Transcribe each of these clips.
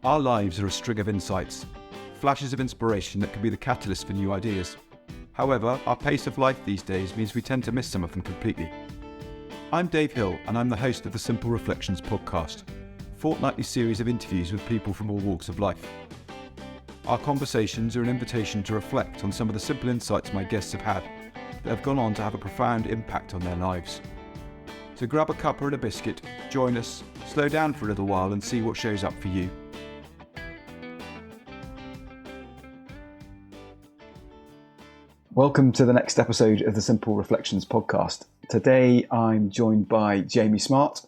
Our lives are a string of insights, flashes of inspiration that can be the catalyst for new ideas. However, our pace of life these days means we tend to miss some of them completely. I'm Dave Hill, and I'm the host of the Simple Reflections podcast, a fortnightly series of interviews with people from all walks of life. Our conversations are an invitation to reflect on some of the simple insights my guests have had that have gone on to have a profound impact on their lives. So grab a cuppa and a biscuit, join us, slow down for a little while and see what shows up for you. Welcome to the next episode of the Simple Reflections podcast. Today I'm joined by Jamie Smart.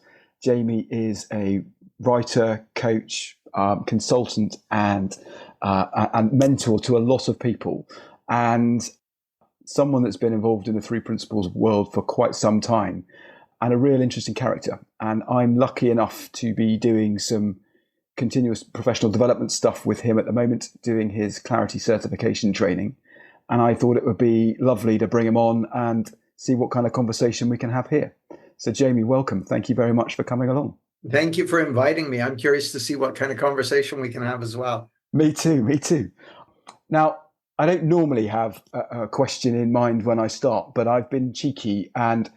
Jamie is a writer, coach, consultant and mentor to a lot of people, and someone that's been involved in the Three Principles world for quite some time, and a real interesting character. And I'm lucky enough to be doing some continuous professional development stuff with him at the moment, doing his Clarity certification training. And I thought it would be lovely to bring him on and see what kind of conversation we can have here. So Jamie, welcome. Thank you very much for coming along. Thank you for inviting me. I'm curious to see what kind of conversation we can have as well. Me too. Now, I don't normally have a question in mind when I start, but I've been cheeky, and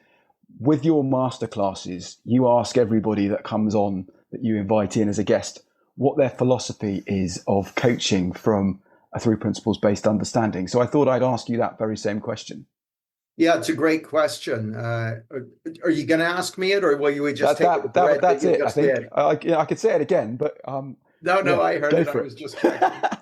with your masterclasses, you ask everybody that comes on, that you invite in as a guest, what their philosophy is of coaching from a Three Principles based understanding. So I thought I'd ask you that very same question. Yeah, it's a great question. Are you going to ask me it, or will you just take it? That's it. I think I could say it again, but No, I heard it. I was just checking.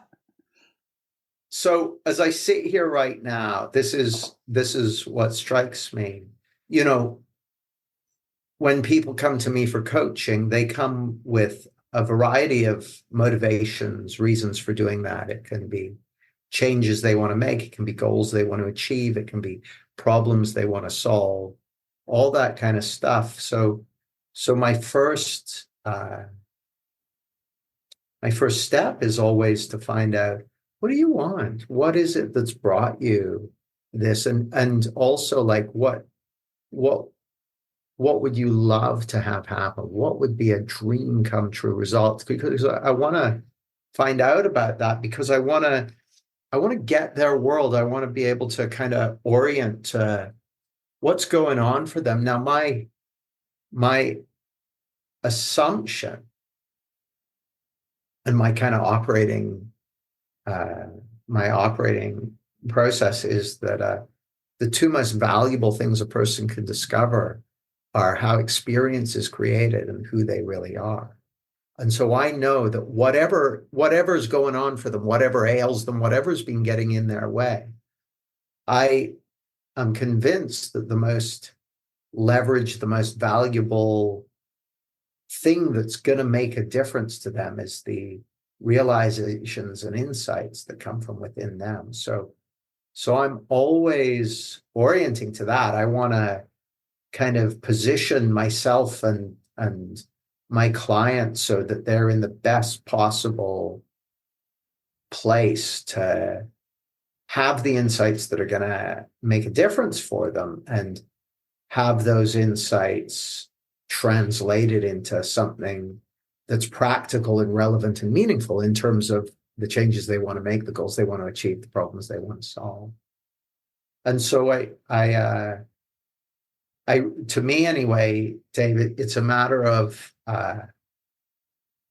So as I sit here right now, this is what strikes me. You know, when people come to me for coaching, they come with a variety of motivations, reasons for doing that. It can be changes they want to make. It can be goals they want to achieve. It can be problems they want to solve, all that kind of stuff. So my first step is always to find out, what do you want? What is it that's brought you this? And also, like, what would you love to have happen? What would be a dream come true result? Because I want to find out about that, because I want to get their world. I want to be able to kind of orient what's going on for them. Now, my assumption and my kind of operating process is that the two most valuable things a person can discover are how experience is created and who they really are. And so I know that whatever's going on for them, whatever ails them, whatever's been getting in their way, I am convinced that the most leverage, the most valuable thing that's going to make a difference to them is the realizations and insights that come from within them. So I'm always orienting to that. I want to kind of position myself and my clients so that they're in the best possible place to have the insights that are going to make a difference for them, and have those insights translated into something that's practical and relevant and meaningful in terms of the changes they want to make, the goals they want to achieve, the problems they want to solve. And so I to me anyway, David, it's a matter of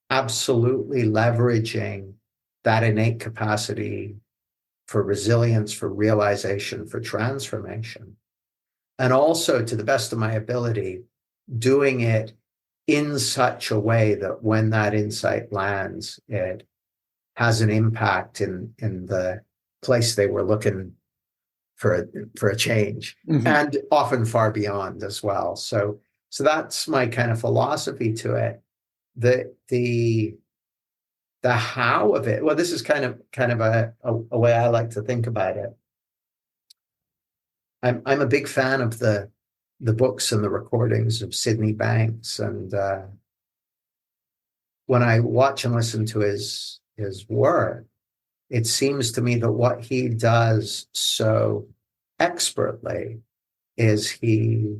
absolutely leveraging that innate capacity for resilience, for realization, for transformation. And also, to the best of my ability, doing it in such a way that when that insight lands, it has an impact in the place they were looking for a change, mm-hmm. and often far beyond as well. So that's my kind of philosophy to it. The how of it. Well, this is kind of a way I like to think about it. I'm a big fan of the books and the recordings of Sydney Banks, and when I watch and listen to his work, it seems to me that what he does so expertly is he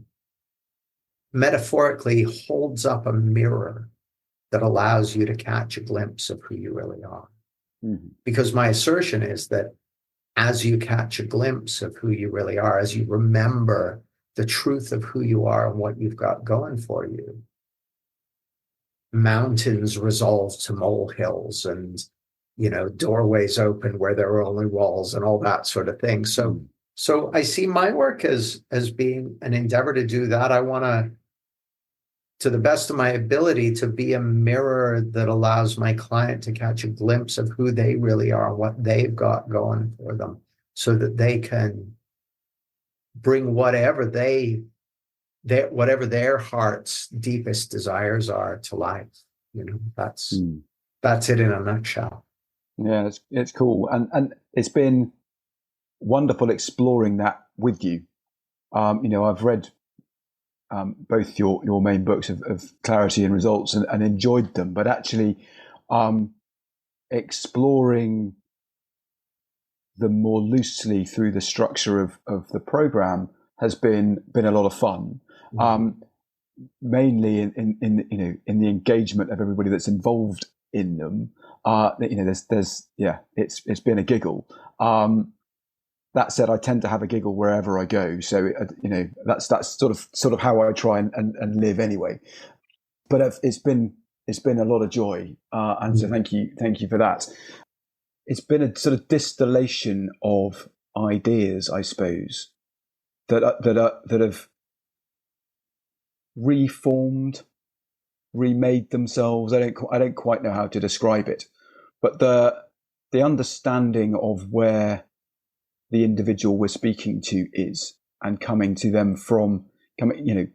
metaphorically holds up a mirror that allows you to catch a glimpse of who you really are. Mm-hmm. Because my assertion is that as you catch a glimpse of who you really are, as you remember the truth of who you are and what you've got going for you, mountains resolve to molehills, and doorways open where there are only walls, and all that sort of thing. So I see my work as being an endeavor to do that. I want to the best of my ability, to be a mirror that allows my client to catch a glimpse of who they really are, what they've got going for them, so that they can bring whatever their heart's deepest desires are to life. That's it in a nutshell. Yeah, it's cool, and it's been wonderful exploring that with you. I've read both your main books of Clarity and Results, and enjoyed them, but actually exploring them more loosely through the structure of the program has been a lot of fun. Mainly in the engagement of everybody that's involved in them. It's been a giggle. That said, I tend to have a giggle wherever I go, so that's sort of how I try and live anyway. But it's been a lot of joy, and so thank you for that. It's been a sort of distillation of ideas, I suppose, that have reformed, remade themselves. I don't quite know how to describe it, but the understanding of where the individual we're speaking to is, and coming to them from getting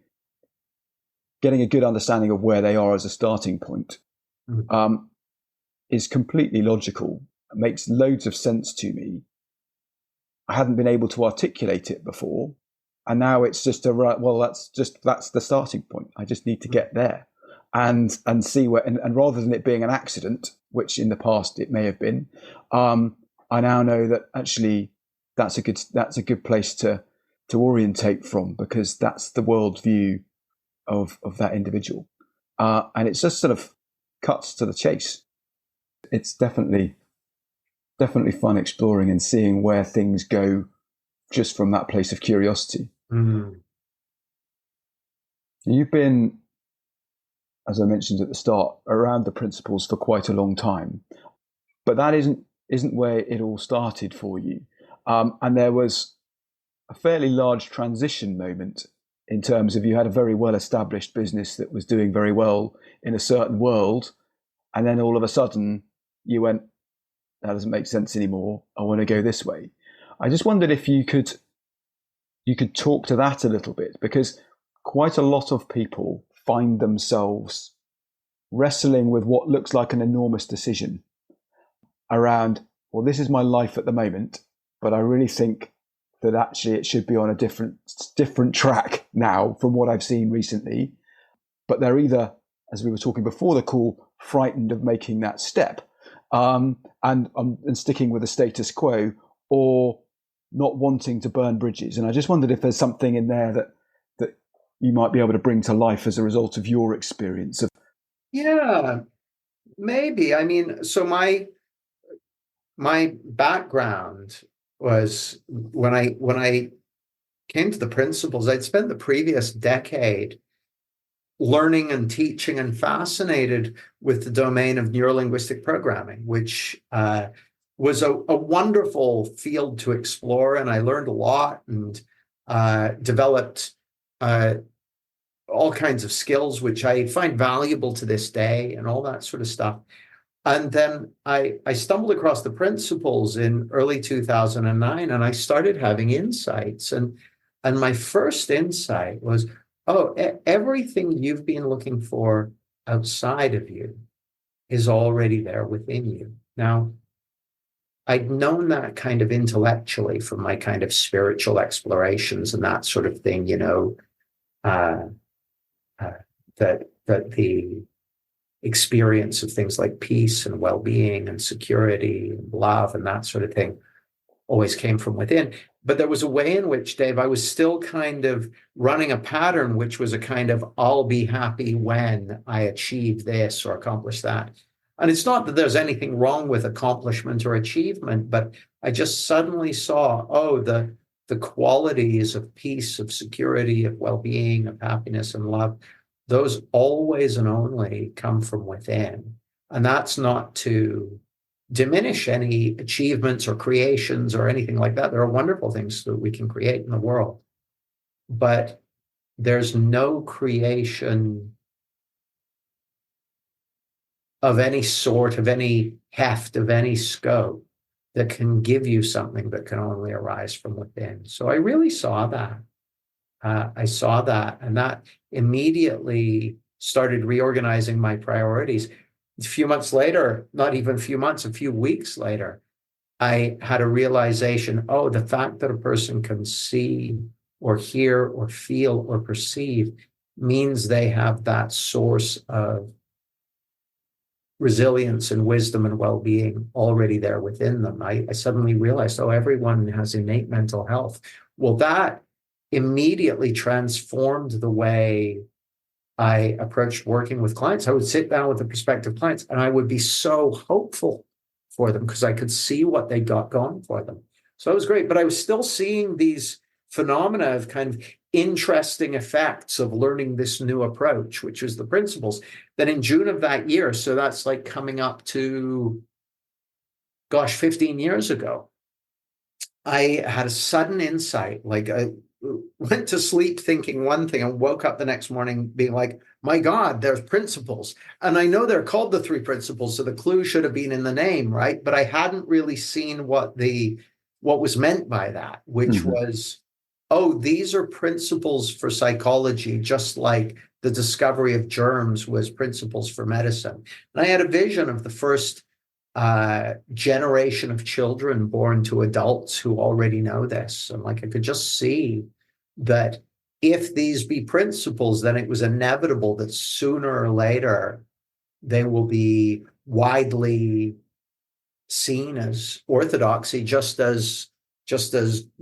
a good understanding of where they are as a starting point, is completely logical. It makes loads of sense to me. I hadn't been able to articulate it before, and now it's just that's the starting point. I just need to get there and see where, and rather than it being an accident, which in the past it may have been, I now know that actually that's a good place to orientate from, because that's the worldview of that individual, and it's just sort of cuts to the chase. It's definitely fun exploring and seeing where things go just from that place of curiosity. You've been, as I mentioned at the start, around the principles for quite a long time, but that isn't where it all started for you. And there was a fairly large transition moment, in terms of you had a very well-established business that was doing very well in a certain world, and then all of a sudden you went, that doesn't make sense anymore. I want to go this way. I just wondered if you could talk to that a little bit, because quite a lot of people find themselves wrestling with what looks like an enormous decision around, well, this is my life at the moment, but I really think that actually it should be on a different track now from what I've seen recently. But they're either, as we were talking before the call, frightened of making that step, and sticking with the status quo, or not wanting to burn bridges. And I just wondered if there's something in there that you might be able to bring to life as a result of your experience of. Yeah, maybe. I mean, so my background was, when I came to the principles, I'd spent the previous decade learning and teaching and fascinated with the domain of neurolinguistic programming, which was a wonderful field to explore. And I learned a lot and developed all kinds of skills, which I find valuable to this day, and all that sort of stuff. And then I stumbled across the principles in early 2009, and I started having insights. And my first insight was, everything you've been looking for outside of you is already there within you. Now, I'd known that kind of intellectually from my kind of spiritual explorations and that sort of thing, that the experience of things like peace and well-being and security and love and that sort of thing always came from within. But there was a way in which, Dave, I was still kind of running a pattern, which was a kind of, I'll be happy when I achieve this or accomplish that. And it's not that there's anything wrong with accomplishment or achievement, but I just suddenly saw, oh, the qualities of peace, of security, of well-being, of happiness and love, those always and only come from within. And that's not to diminish any achievements or creations or anything like that. There are wonderful things that we can create in the world, but there's no creation of any sort, of any heft, of any scope that can give you something that can only arise from within. So I really saw that. I saw that, and that immediately started reorganizing my priorities. A few months later, not even a few months, a few weeks later, I had a realization, oh, the fact that a person can see or hear or feel or perceive means they have that source of resilience and wisdom and well-being already there within them. I suddenly realized, oh, everyone has innate mental health. Well, that immediately transformed the way I approached working with clients. I would sit down with the prospective clients and I would be so hopeful for them because I could see what they got going for them. So it was great, but I was still seeing these phenomena of kind of interesting effects of learning this new approach, which was the principles. Then in June of that year, so that's like coming up to, 15 years ago, I had a sudden insight, like I went to sleep thinking one thing and woke up the next morning being like, my God, there's principles. And I know they're called the three principles, so the clue should have been in the name, right? But I hadn't really seen what was meant by that, which was, oh, these are principles for psychology, just like the discovery of germs was principles for medicine. And I had a vision of the first generation of children born to adults who already know this. And like I could just see that if these be principles, then it was inevitable that sooner or later they will be widely seen as orthodoxy, just as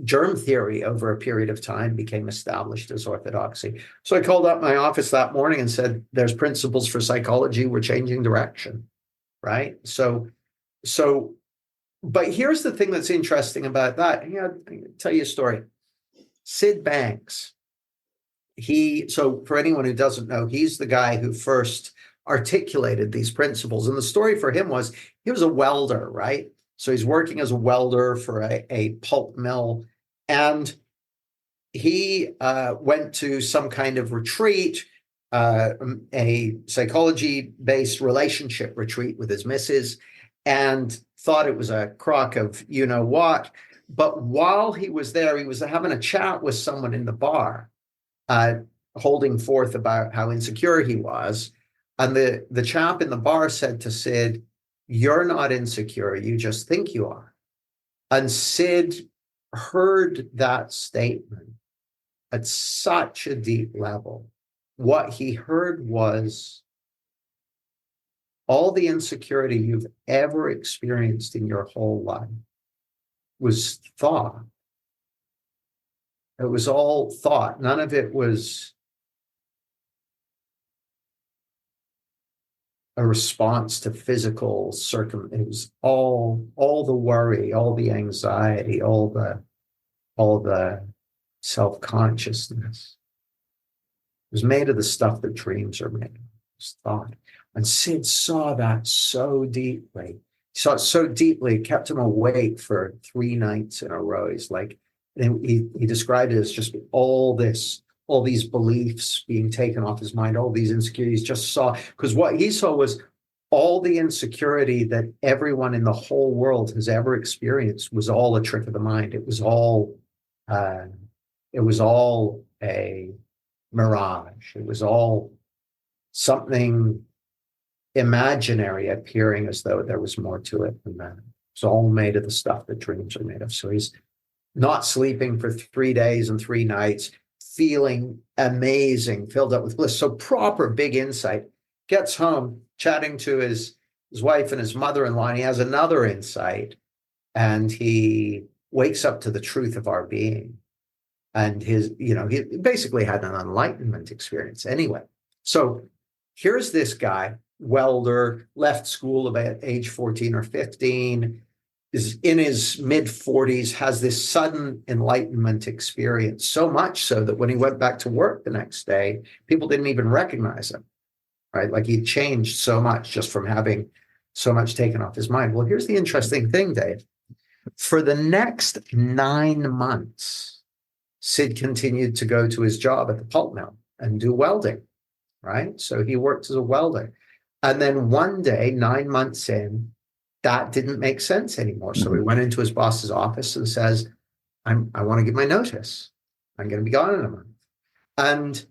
germ theory over a period of time became established as orthodoxy. So I called up my office that morning and said, there's principles for psychology, we're changing direction, right? So, but here's the thing that's interesting about that. I'll tell you a story. Sid Banks, so for anyone who doesn't know, he's the guy who first articulated these principles. And the story for him was, he was a welder, right? So he's working as a welder for a pulp mill. And he went to some kind of retreat, a psychology-based relationship retreat with his missus, and thought it was a crock of you-know-what. But while he was there, he was having a chat with someone in the bar, holding forth about how insecure he was. And the chap in the bar said to Sid, you're not insecure, you just think you are. And Sid heard that statement at such a deep level. What he heard was, all the insecurity you've ever experienced in your whole life was thought. It was all thought. None of it was a response to physical it was all the worry, all the anxiety, all the self-consciousness. It was made of the stuff that dreams are made of. It was thought. And Sid saw that so deeply. He saw it so deeply, it kept him awake for 3 nights in a row. He's like, and he described it as just all these beliefs being taken off his mind, all these insecurities, just saw, because what he saw was all the insecurity that everyone in the whole world has ever experienced was all a trick of the mind. It was all a mirage. It was all something imaginary appearing as though there was more to it than that. It's all made of the stuff that dreams are made of. So he's not sleeping for 3 days and 3 nights, feeling amazing, filled up with bliss. So proper big insight. Gets home, chatting to his wife and his mother-in-law, and he has another insight. And he wakes up to the truth of our being. And he basically had an enlightenment experience anyway. So here's this guy, welder, left school about age 14 or 15, is in his mid-40s, has this sudden enlightenment experience, so much so that when he went back to work the next day, people didn't even recognize him, right? Like he'd changed so much just from having so much taken off his mind. Well, here's the interesting thing, Dave. For the next 9 months, Sid continued to go to his job at the pulp mill and do welding, right? So he worked as a welder. And then one day, 9 months in, that didn't make sense anymore. So he went into his boss's office and says, I want to give my notice. I'm going to be gone in a month. And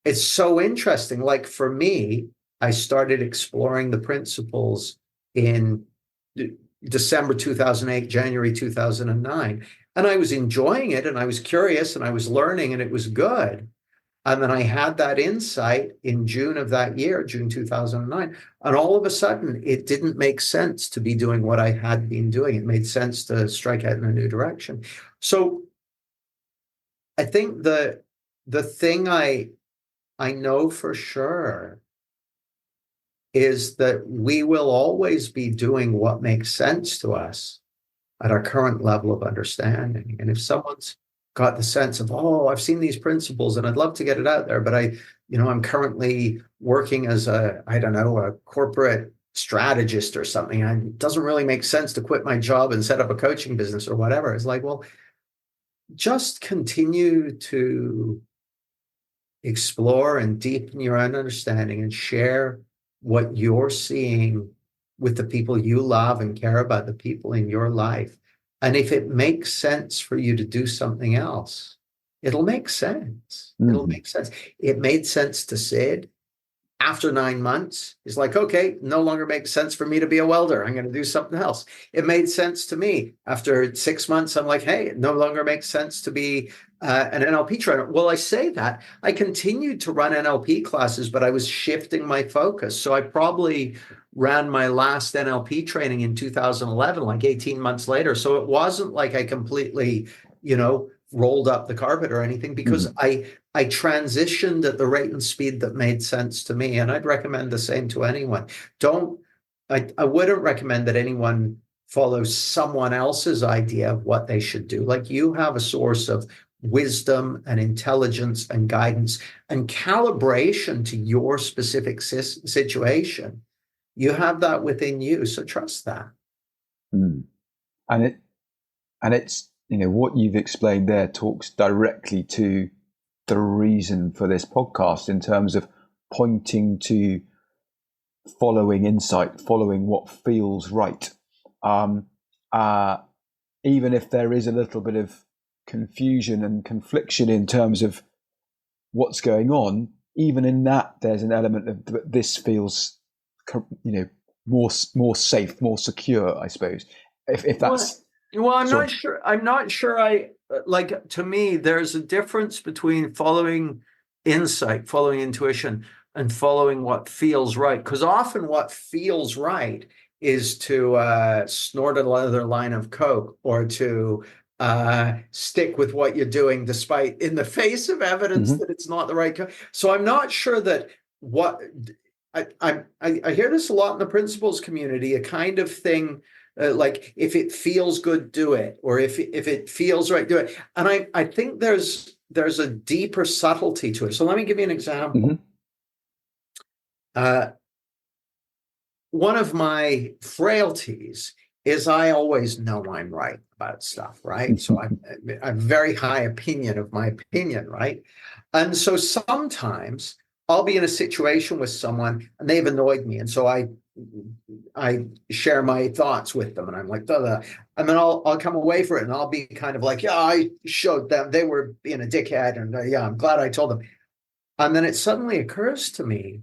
it's so interesting. Like for me, I started exploring the principles in December 2008, January 2009. And I was enjoying it, and I was curious, and I was learning, and it was good. And then I had that insight in June of that year, June 2009. And all of a sudden, it didn't make sense to be doing what I had been doing. It made sense to strike out in a new direction. So I think the thing I know for sure is that we will always be doing what makes sense to us at our current level of understanding. And if someone's got the sense of, oh, I've seen these principles and I'd love to get it out there, but I'm currently working as a corporate strategist or something, and it doesn't really make sense to quit my job and set up a coaching business or whatever. It's like, well, just continue to explore and deepen your own understanding and share what you're seeing with the people you love and care about, the people in your life. And if it makes sense for you to do something else, it'll make sense. It'll make sense. It made sense to Sid. After 9 months, he's like, okay, no longer makes sense for me to be a welder. I'm going to do something else. It made sense to me. After 6 months, I'm like, hey, it no longer makes sense to be an NLP trainer. Well, I say that. I continued to run NLP classes, but I was shifting my focus. So I probably ran my last NLP training in 2011, like 18 months later. So it wasn't like I completely, rolled up the carpet or anything, because I transitioned at the rate and speed that made sense to me. And I'd recommend the same to anyone. I wouldn't recommend that anyone follow someone else's idea of what they should do. Like, you have a source of wisdom and intelligence and guidance and calibration to your specific situation. You have that within you. So trust that. And it's, what you've explained there talks directly to the reason for this podcast, in terms of pointing to following insight, following what feels right. Even if there is a little bit of confusion and confliction in terms of what's going on, even in that, there's an element of this feels, more safe, more secure, I suppose. If that's well, I'm not sure. I'm not sure. To me, there's a difference between following insight, following intuition, and following what feels right. Because often what feels right is to snort another line of coke, or to stick with what you're doing, despite in the face of evidence that it's not the right. So I'm not sure that I hear this a lot in the principles community, a kind of thing. Like, if it feels good, do it, or if it feels right, do it. And I think there's a deeper subtlety to it. So let me give you an example. One of my frailties is I always know I'm right about stuff, right? So I'm a very high opinion of my opinion, right? And so sometimes I'll be in a situation with someone and they've annoyed me, and so I share my thoughts with them, and I'm like, duh. And then I'll come away from it, and I'll be kind of like, yeah, I showed them they were being a dickhead, and yeah, I'm glad I told them. And then it suddenly occurs to me,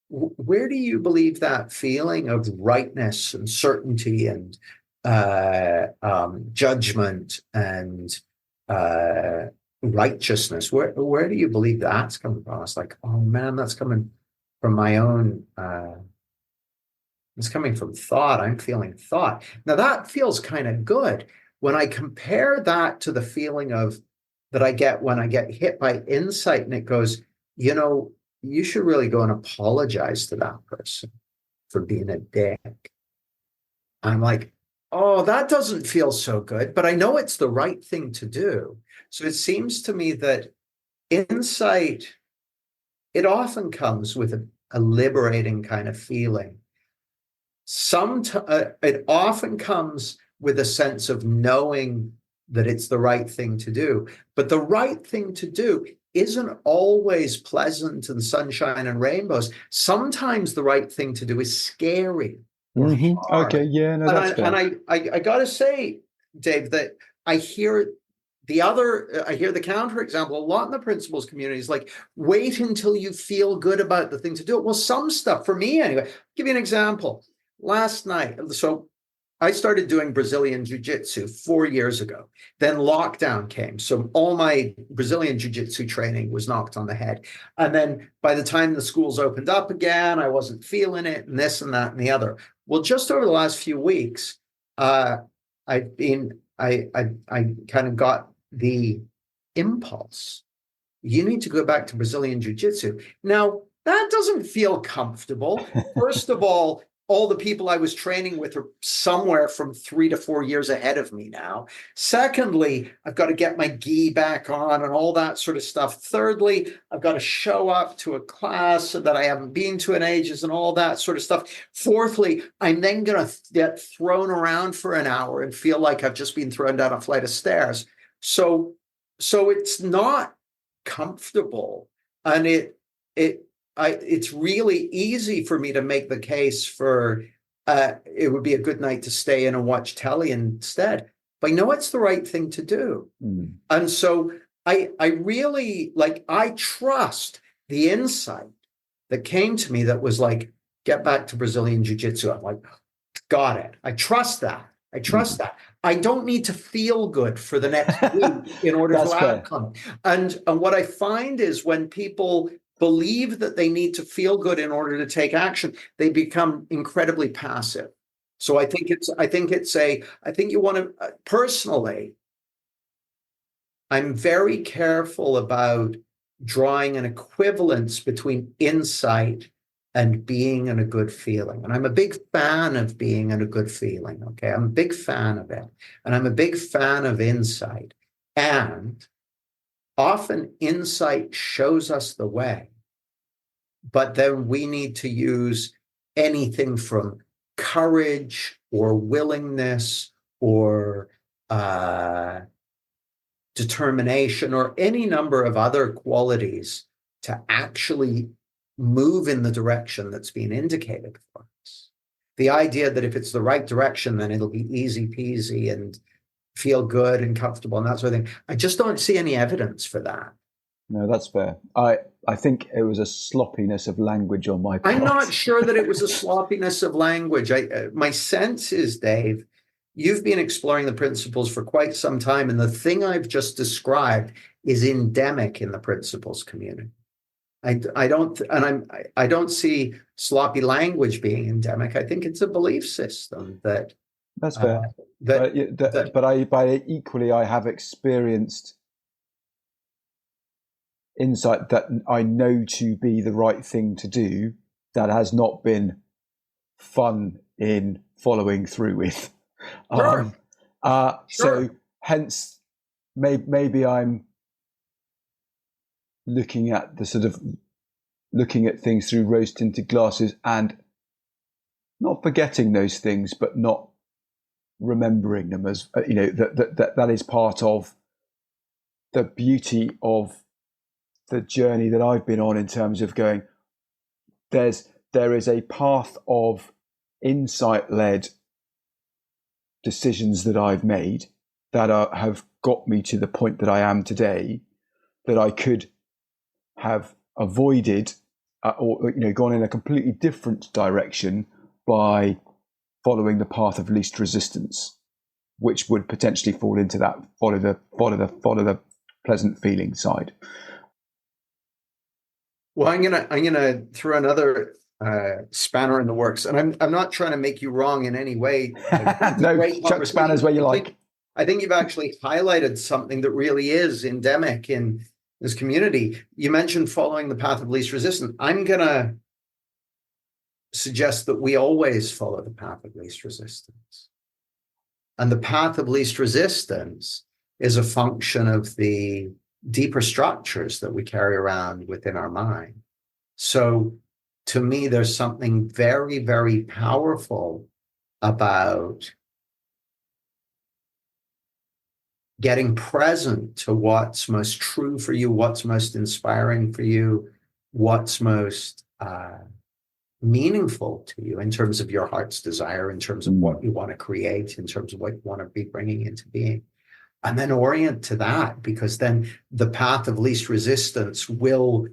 where do you believe that feeling of rightness and certainty and judgment and righteousness? Where do you believe that's coming from? It's like, oh man, that's coming from my own. It's coming from thought. I'm feeling thought. Now that feels kind of good, when I compare that to the feeling of that I get when I get hit by insight and it goes, you should really go and apologize to that person for being a dick. I'm like, oh, that doesn't feel so good, but I know it's the right thing to do. So it seems to me that insight, it often comes with a liberating kind of feeling. It often comes with a sense of knowing that it's the right thing to do. But the right thing to do isn't always pleasant and sunshine and rainbows. Sometimes the right thing to do is scary or hard. Okay, yeah, no, that's fair. And I got to say, Dave, that I hear the counterexample a lot in the principles community is like, wait until you feel good about the thing to do. Well, some stuff, for me anyway, I'll give you an example. Last night, so I started doing Brazilian Jiu-Jitsu 4 years ago. Then lockdown came. So all my Brazilian Jiu-Jitsu training was knocked on the head. And then by the time the schools opened up again, I wasn't feeling it and this and that and the other. Well, just over the last few weeks, I kind of got the impulse. You need to go back to Brazilian Jiu-Jitsu. Now, that doesn't feel comfortable. First of all the people I was training with are somewhere from 3 to 4 years ahead of me now. Secondly, I've got to get my gi back on and all that sort of stuff. Thirdly, I've got to show up to a class that I haven't been to in ages and all that sort of stuff. Fourthly, I'm then going to get thrown around for an hour and feel like I've just been thrown down a flight of stairs. So it's not comfortable, and it's really easy for me to make the case for it would be a good night to stay in and watch telly instead. But I know it's the right thing to do. And so I really I trust the insight that came to me that was like, get back to Brazilian Jiu-Jitsu. I'm like, got it. I trust that. That. I don't need to feel good for the next week in order to outcome. And what I find is when people believe that they need to feel good in order to take action, they become incredibly passive. So I think you want to, personally, I'm very careful about drawing an equivalence between insight and being in a good feeling. And I'm a big fan of being in a good feeling. Okay. I'm a big fan of it. And I'm a big fan of insight. And often insight shows us the way. But then we need to use anything from courage or willingness or determination or any number of other qualities to actually move in the direction that's being indicated for us. The idea that if it's the right direction, then it'll be easy peasy and feel good and comfortable and that sort of thing. I just don't see any evidence for that. No, that's fair. I think it was a sloppiness of language on my part. I'm not sure that it was a sloppiness of language. My sense is, Dave, you've been exploring the principles for quite some time, and the thing I've just described is endemic in the principles community. I don't see sloppy language being endemic. I think it's a belief system that. That's fair. But equally, I have experienced insight that I know to be the right thing to do that has not been fun in following through with. Sure. So hence maybe I'm looking at things through rose tinted glasses and not forgetting those things, but not remembering them as, that is part of the beauty of the journey that I've been on in terms of going, there is a path of insight-led decisions that I've made that have got me to the point that I am today, that I could have avoided or gone in a completely different direction by following the path of least resistance, which would potentially fall into that follow the pleasant feeling side. Well, I'm gonna throw another spanner in the works, and I'm not trying to make you wrong in any way. No, chuck spanners where you like. I think you've actually highlighted something that really is endemic in this community. You mentioned following the path of least resistance. I'm going to suggest that we always follow the path of least resistance. And the path of least resistance is a function of the deeper structures that we carry around within our mind. So to me, there's something very, very powerful about getting present to what's most true for you, what's most inspiring for you, what's most meaningful to you in terms of your heart's desire, in terms of what you want to create, in terms of what you want to be bringing into being. And then orient to that, because then the path of least resistance will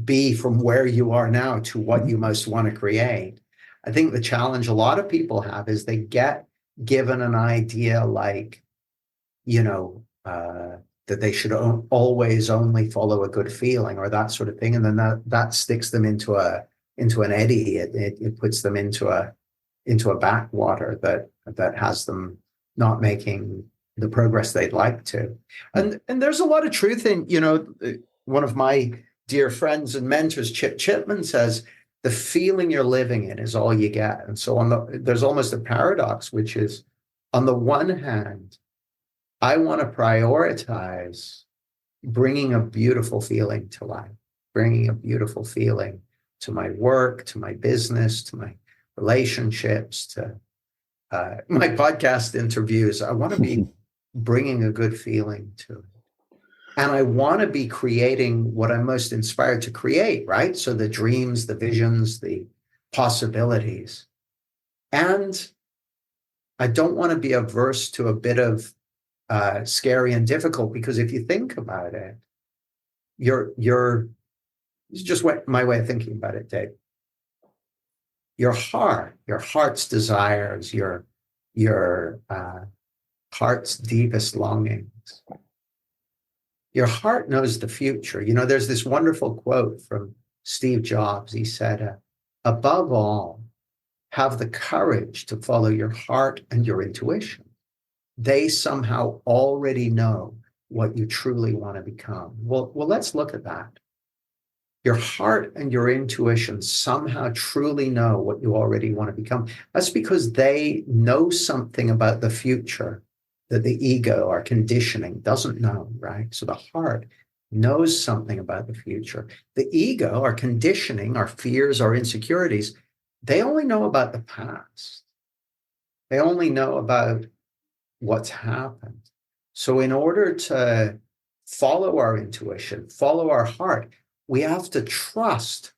be from where you are now to what you most want to create. I think the challenge a lot of people have is they get given an idea like, that they should always only follow a good feeling or that sort of thing. And then that sticks them into an eddy. It puts them into a backwater that has them not making the progress they'd like to. And there's a lot of truth in, one of my dear friends and mentors, Chip Chipman, says, the feeling you're living in is all you get. And so there's almost a paradox, which is, on the one hand, I want to prioritize bringing a beautiful feeling to life, bringing a beautiful feeling to my work, to my business, to my relationships, to my podcast interviews. I want to be bringing a good feeling to it. And I want to be creating what I'm most inspired to create, right? So the dreams, the visions, the possibilities. And I don't want to be averse to a bit of scary and difficult, because if you think about it, it's just my way of thinking about it, Dave. Your heart's desires, your heart's deepest longings. Your heart knows the future. There's this wonderful quote from Steve Jobs. He said, above all, have the courage to follow your heart and your intuition. They somehow already know what you truly want to become. Well, let's look at that. Your heart and your intuition somehow truly know what you already want to become. That's because they know something about the future that the ego, our conditioning, doesn't know, right? So the heart knows something about the future. The ego, our conditioning, our fears, our insecurities, they only know about the past. They only know about what's happened. So in order to follow our intuition, follow our heart, we have to trust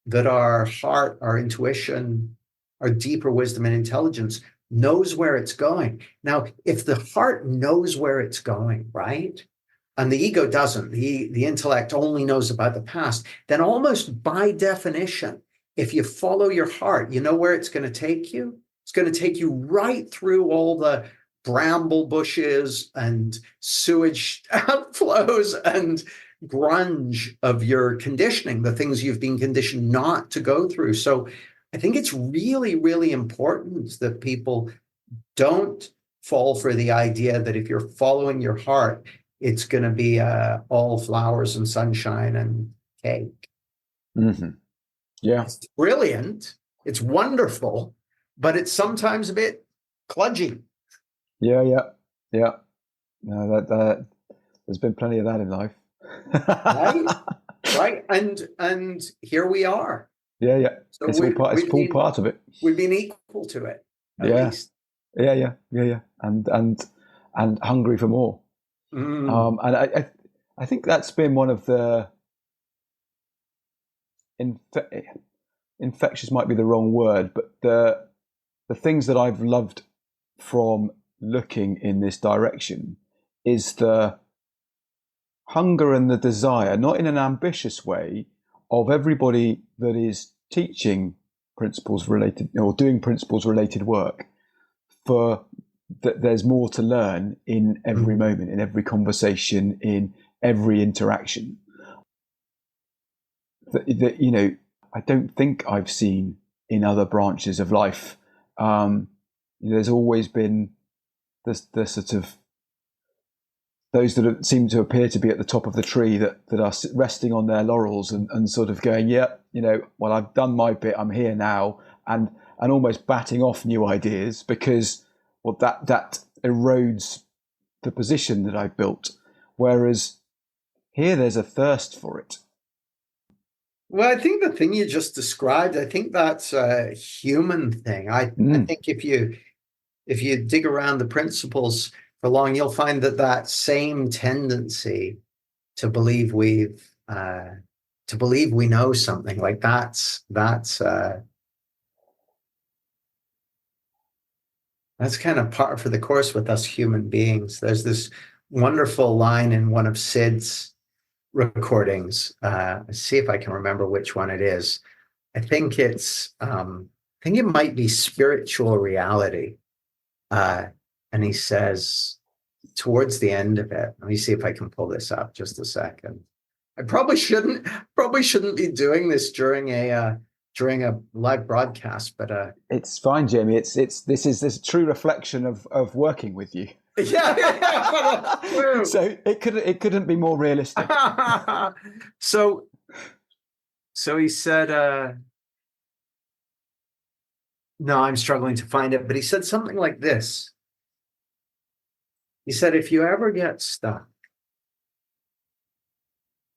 that our heart, our intuition, our deeper wisdom and intelligence knows where it's going. Now, if the heart knows where it's going, right, and the ego doesn't, the intellect only knows about the past, then almost by definition, if you follow your heart, you know where it's going to take you? It's going to take you right through all the bramble bushes and sewage outflows and grunge of your conditioning, the things you've been conditioned not to go through. So I think it's really, really important that people don't fall for the idea that if you're following your heart, it's going to be all flowers and sunshine and cake. Mm-hmm. Yeah. It's brilliant. It's wonderful, but it's sometimes a bit kludgy. Yeah. No, that there's been plenty of that in life. Right. And here we are. Yeah. So it's all part of it. We've been equal to it, at least. Yeah. And hungry for more. And I think that's been one of the infectious might be the wrong word, but the things that I've loved from looking in this direction is the hunger and the desire, not in an ambitious way, of everybody that is teaching principles related or doing principles related work, for that there's more to learn in every moment, in every conversation, in every interaction. That I don't think I've seen in other branches of life. There's always been the sort of those that seem to appear to be at the top of the tree that are resting on their laurels and sort of going, yeah, well, I've done my bit, I'm here now, and almost batting off new ideas because, well, that erodes the position that I built. Whereas here, there's a thirst for it. Well, I think the thing you just described, I think that's a human thing. I think if you dig around the principles for long, you'll find that same tendency to believe we know something, like that's kind of par for the course with us human beings. There's this wonderful line in one of Sid's recordings. See if I can remember which one it is. I think it might be Spiritual Reality. And he says towards the end of it, let me see if I can pull this up just a second. I probably shouldn't be doing this during a live broadcast, but it's fine, Jamie. This is a true reflection of working with you. Yeah. So it couldn't be more realistic. So he said, no, I'm struggling to find it, but he said something like this. He said, if you ever get stuck,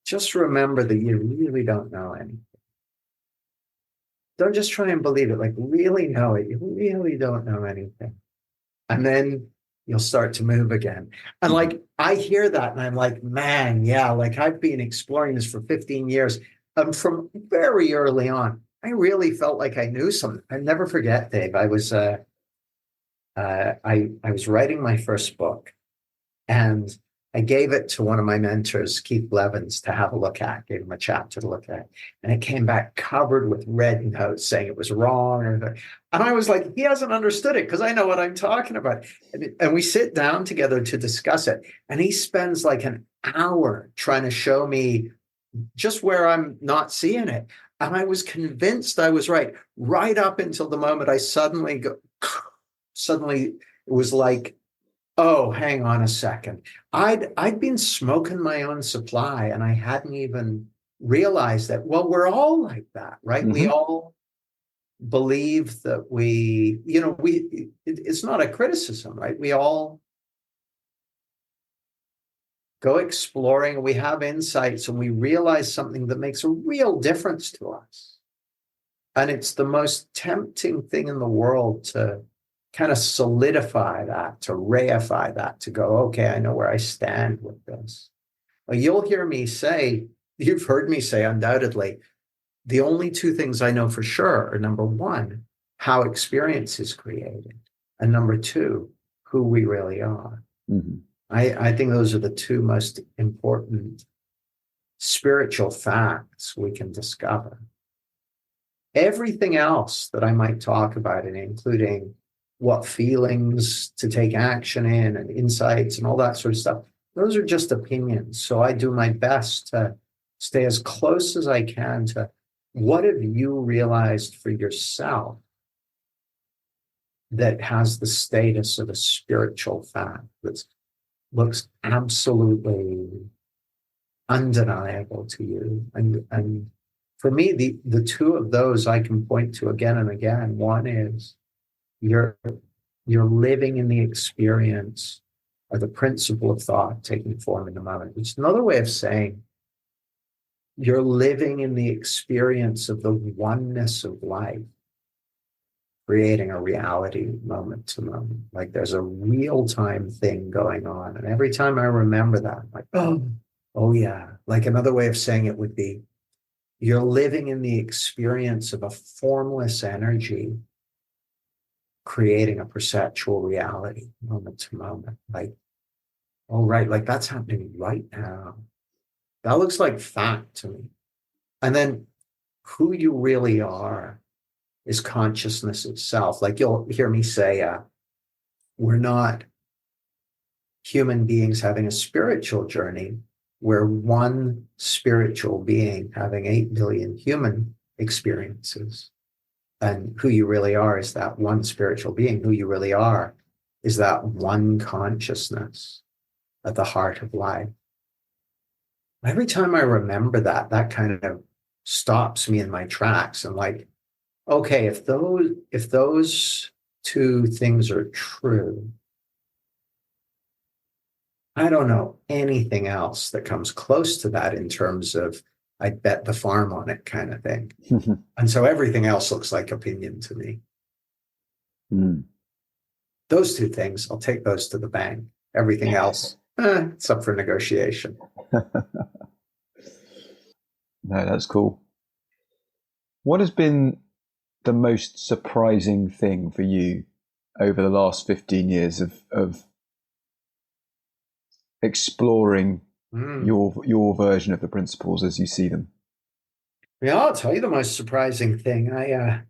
just remember that you really don't know anything. Don't just try and believe it, like really know it. You really don't know anything. And then you'll start to move again. And like, I hear that and I'm like, man, yeah, like I've been exploring this for 15 years. From very early on, I really felt like I knew something. I never forget, Dave. I was writing my first book, and I gave it to one of my mentors, Keith Blevins, to have a look at, gave him a chapter to look at. And it came back covered with red notes saying it was wrong. And I was like, he hasn't understood it because I know what I'm talking about. And we sit down together to discuss it. And he spends like an hour trying to show me just where I'm not seeing it. And I was convinced I was right up until the moment I suddenly it was like, oh, hang on a second. I'd been smoking my own supply and I hadn't even realized that, well, we're all like that, right? Mm-hmm. We all believe that it's not a criticism, right? We all go exploring, we have insights, and we realize something that makes a real difference to us. And it's the most tempting thing in the world to kind of solidify that, to reify that, to go, okay, I know where I stand with this. Well, you'll hear me say, you've heard me say undoubtedly, the only two things I know for sure are, number one, how experience is created, and number two, who we really are. Mm-hmm. I think those are the two most important spiritual facts we can discover. Everything else that I might talk about, and including what feelings to take action in and insights and all that sort of stuff, those are just opinions. So I do my best to stay as close as I can to what have you realized for yourself that has the status of a spiritual fact that looks absolutely undeniable to you. And for me, the two of those I can point to again and again. One is you're living in the experience or the principle of thought taking form in the moment. It's another way of saying you're living in the experience of the oneness of life, creating a reality moment to moment. Like there's a real-time thing going on. And every time I remember that, I'm like, oh yeah. Like another way of saying it would be, you're living in the experience of a formless energy, creating a perceptual reality moment to moment. Like, oh, right, like that's happening right now. That looks like fact to me. And then who you really are is consciousness itself. Like you'll hear me say, we're not human beings having a spiritual journey. We're one spiritual being having 8 billion human experiences. And who you really are is that one spiritual being. Who you really are is that one consciousness at the heart of life. Every time I remember that, that kind of stops me in my tracks. And like, okay, if those two things are true, I don't know anything else that comes close to that in terms of I'd bet the farm on it kind of thing. And so everything else looks like opinion to me. Those two things, I'll take those to the bank. Everything else, it's up for negotiation. No, that's cool. What has been the most surprising thing for you over the last 15 years of exploring your version of the principles as you see them? Yeah, I'll tell you the most surprising thing. I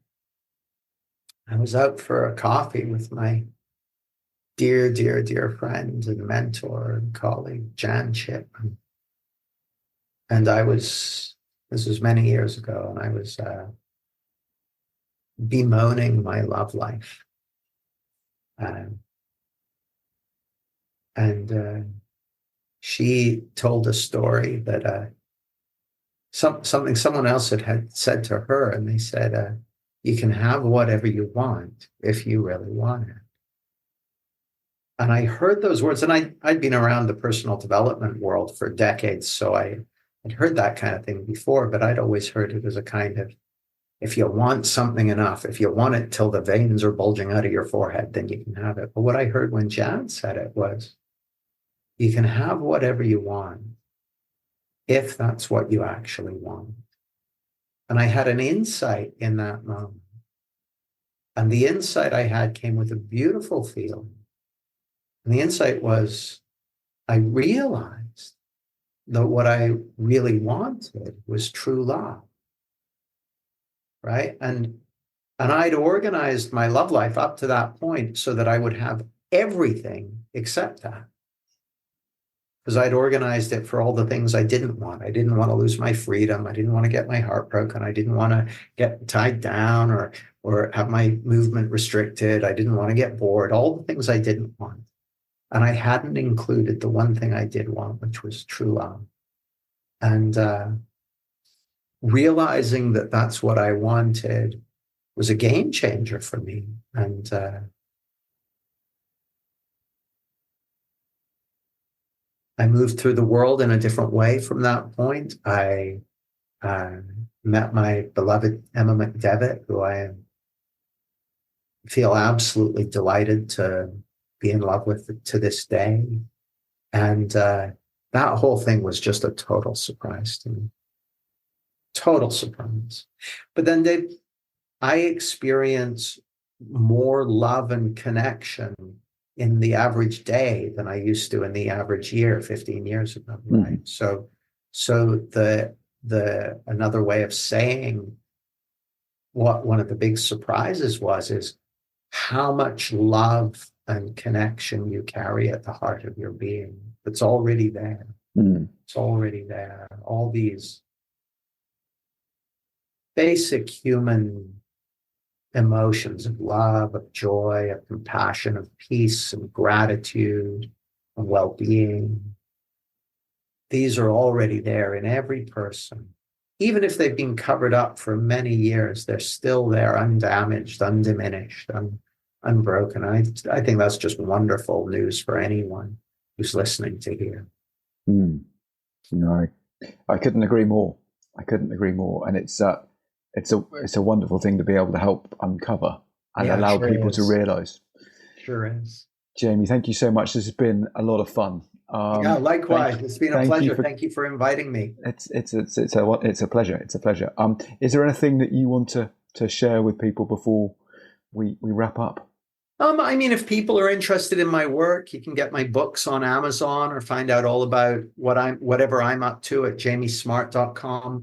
was out for a coffee with my dear, dear, dear friend and mentor and colleague, Jan Chip. And this was many years ago, and I was bemoaning my love life. And she told a story that something someone else had said to her, and they said, you can have whatever you want if you really want it. And I heard those words, and I'd been around the personal development world for decades, so I'd heard that kind of thing before, but I'd always heard it as a kind of, if you want something enough, if you want it till the veins are bulging out of your forehead, then you can have it. But what I heard when Jan said it was, you can have whatever you want if that's what you actually want. And I had an insight in that moment. And the insight I had came with a beautiful feeling. And the insight was, I realized that what I really wanted was true love. Right? And I'd organized my love life up to that point so that I would have everything except that. Because I'd organized it for all the things I didn't want. I didn't want to lose my freedom. I didn't want to get my heart broken. I didn't want to get tied down or have my movement restricted. I didn't want to get bored. All the things I didn't want. And I hadn't included the one thing I did want, which was true love. And realizing that that's what I wanted was a game changer for me. And I moved through the world in a different way from that point. I met my beloved Emma McDevitt, who I feel absolutely delighted to be in love with to this day. And that whole thing was just a total surprise to me. Total surprise. But then, Dave, I experience more love and connection in the average day than I used to in the average year 15 years ago, right? So the another way of saying what one of the big surprises is how much love and connection you carry at the heart of your being. It's already there. It's already there. All these basic human emotions of love, of joy, of compassion, of peace, of gratitude, of well-being. These are already there in every person. Even if they've been covered up for many years, they're still there, undamaged, undiminished, unbroken. I think that's just wonderful news for anyone who's listening to hear. No, I couldn't agree more. And it's a wonderful thing to be able to help uncover and allow people to realize. Sure is. Jamie, thank you so much. This has been a lot of fun. Likewise. It's been a pleasure. Thank you for inviting me. It's a pleasure. It's a pleasure. Is there anything that you want to share with people before we wrap up? I mean, if people are interested in my work, you can get my books on Amazon or find out all about whatever I'm up to at jamiesmart.com.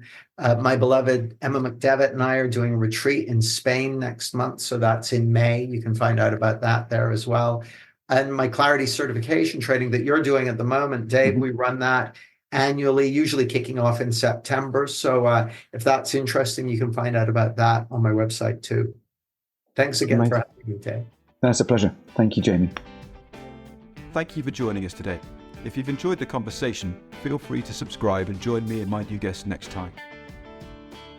My beloved Emma McDevitt and I are doing a retreat in Spain next month. So that's in May. You can find out about that there as well. And my Clarity certification training that you're doing at the moment, Dave, we run that annually, usually kicking off in September. So if that's interesting, you can find out about that on my website too. Thanks again for having me, Dave. That's a pleasure. Thank you, Jamie. thank you for joining us today. If you've enjoyed the conversation, feel free to subscribe and join me and my new guest next time.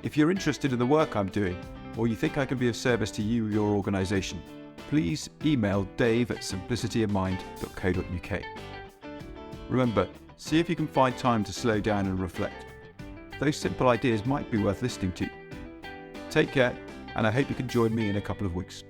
If you're interested in the work I'm doing, or you think I can be of service to you or your organisation, please email dave@simplicityofmind.co.uk. Remember, see if you can find time to slow down and reflect. Those simple ideas might be worth listening to. Take care, and I hope you can join me in a couple of weeks.